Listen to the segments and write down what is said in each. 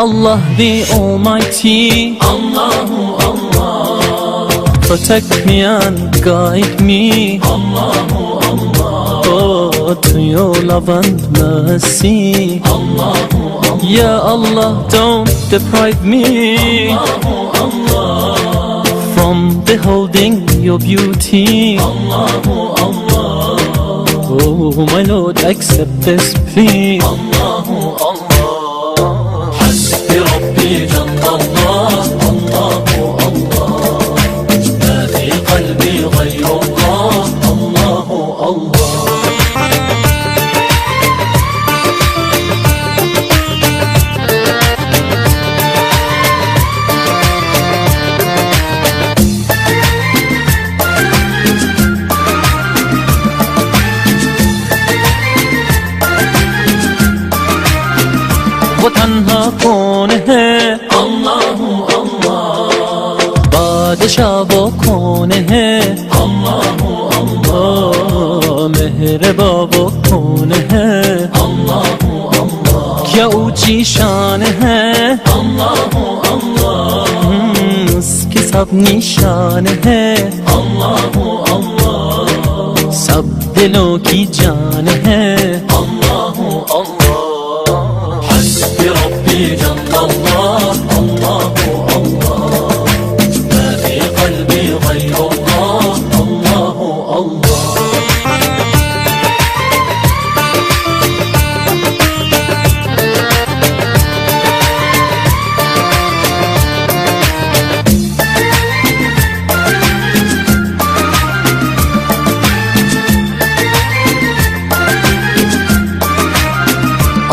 Allah the Almighty, Allahu Allah, protect me and guide me, Allahu Allah, oh, to your love and mercy, Allahu Allah. Ya Allah, don't deprive me, Allahu Allah, from beholding your beauty, Allahu Allah. Oh my Lord, accept this plea, Allahu Allah. حسبي ربي جل الله، الله الله، ما في قلبي غير الله، الله الله. वो तन्हा कौन है, अल्लाह अल्लाह, बादशाह वो कौन है, अल्लाह अल्लाह, मेहरबा वो कौन है, अल्लाह अल्लाह, क्या ऊंची शान है, अल्लाह अल्लाह, उसकी सब निशान है, अल्लाह अल्लाह, सब दिलों की जान है, अल्लाह अल्लाह। ربي جل الله، الله الله، ما في قلبي غير الله، الله الله.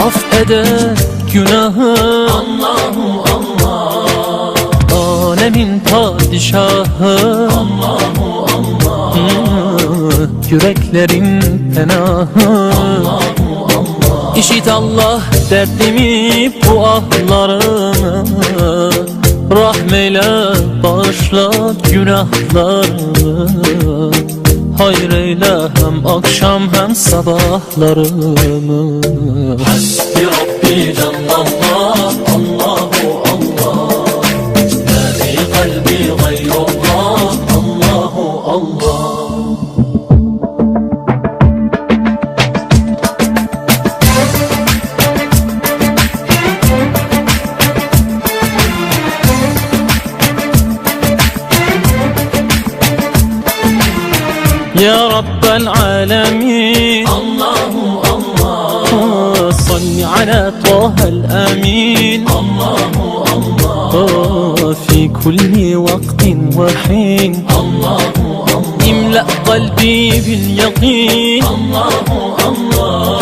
Af eder günahı, Allahu Allah, alemin padişahı, Allahu Allah, yüreklerin penahı, Allahu Allah. İşit Allah derdimi, bu ahlarımı, rahmeyle bağışla günahlarımı, hayır eyle hem akşam hem sabahlarımı. Hasbi Rabbi Cellallah, Allahu Allah, ma fi kalbi gayrullah, Allahu Allah. يا رب العالمين، الله الله، صل على طه الأمين، الله الله، في كل وقت وحين، الله الله، املأ قلبي باليقين، الله الله،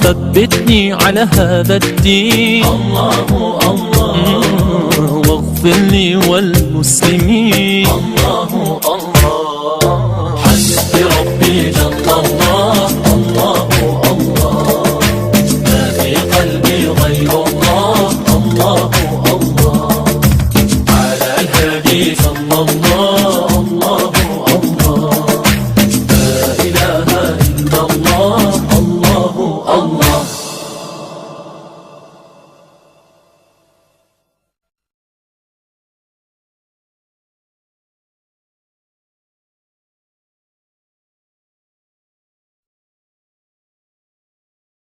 ثبتني على هذا الدين، الله الله، واغفر لي والمسلمين، الله